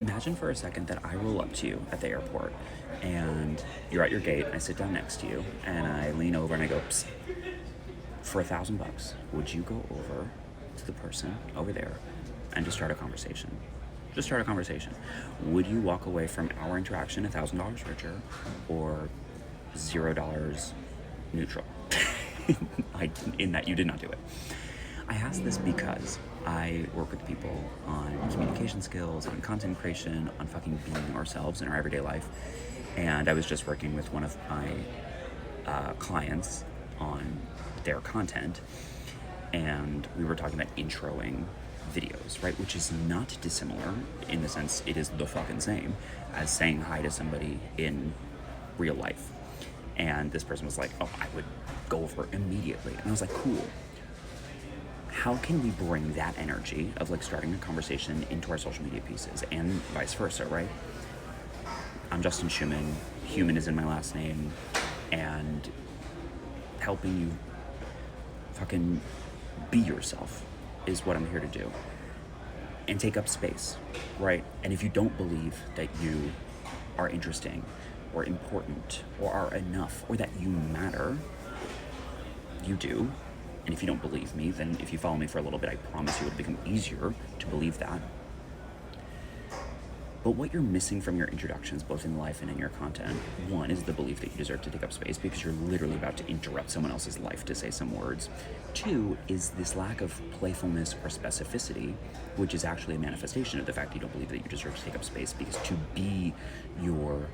Imagine for a second that I roll up to you at the airport and you're at your gate. I sit down next to you and I lean over and I go, "Psst, for $1,000, would you go over to the person over there and just start a conversation? Just start a conversation. Would you walk away from our interaction $1,000 richer or $0 neutral?" In that you did not do it. I ask this because I work with people on communication skills, on content creation, on fucking being ourselves in our everyday life. And I was just working with one of my clients on their content, and we were talking about introing videos, right? Which is not dissimilar in the sense it is the fucking same as saying hi to somebody in real life. And this person was like, "Oh, I would go over immediately." And I was like, "Cool. How can we bring that energy of like starting a conversation into our social media pieces and vice versa," right? I'm Justin Schumann. Human is in my last name, and helping you fucking be yourself is what I'm here to do. And take up space, right? And if you don't believe that you are interesting or important or are enough or that you matter, you do. And if you don't believe me, then if you follow me for a little bit, I promise you it'll become easier to believe that. But what you're missing from your introductions, both in life and in your content, one is the belief that you deserve to take up space because you're literally about to interrupt someone else's life to say some words. Two is this lack of playfulness or specificity, which is actually a manifestation of the fact that you don't believe that you deserve to take up space, because to be your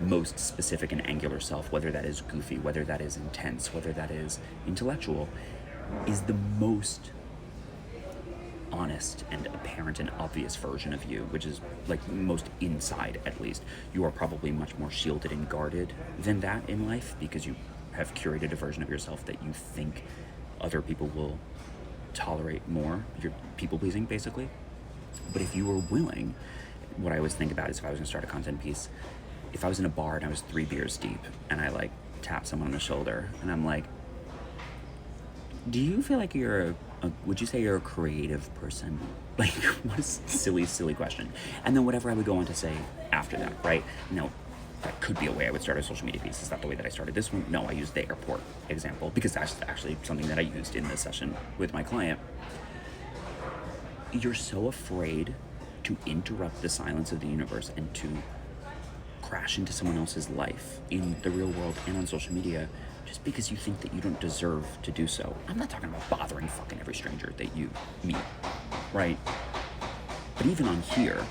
most specific and angular self, whether that is goofy, whether that is intense, whether that is intellectual, is the most honest and apparent and obvious version of you, which is like most inside, at least. You are probably much more shielded and guarded than that in life because you have curated a version of yourself that you think other people will tolerate more. You're people pleasing, basically. But if you were willing, what I always think about is if I was gonna start a content piece, if I was in a bar and I was 3 beers deep and I like tap someone on the shoulder and I'm like, "Do you feel like you're would you say you're a creative person?" Like, what a silly question. And then whatever I would go on to say after that, right? No, that could be a way I would start a social media piece. Is that the way that I started this one? No, I used the airport example because that's actually something that I used in this session with my client. You're so afraid to interrupt the silence of the universe and to crash into someone else's life in the real world and on social media just because you think that you don't deserve to do so. I'm not talking about bothering fucking every stranger that you meet, right? But even on here,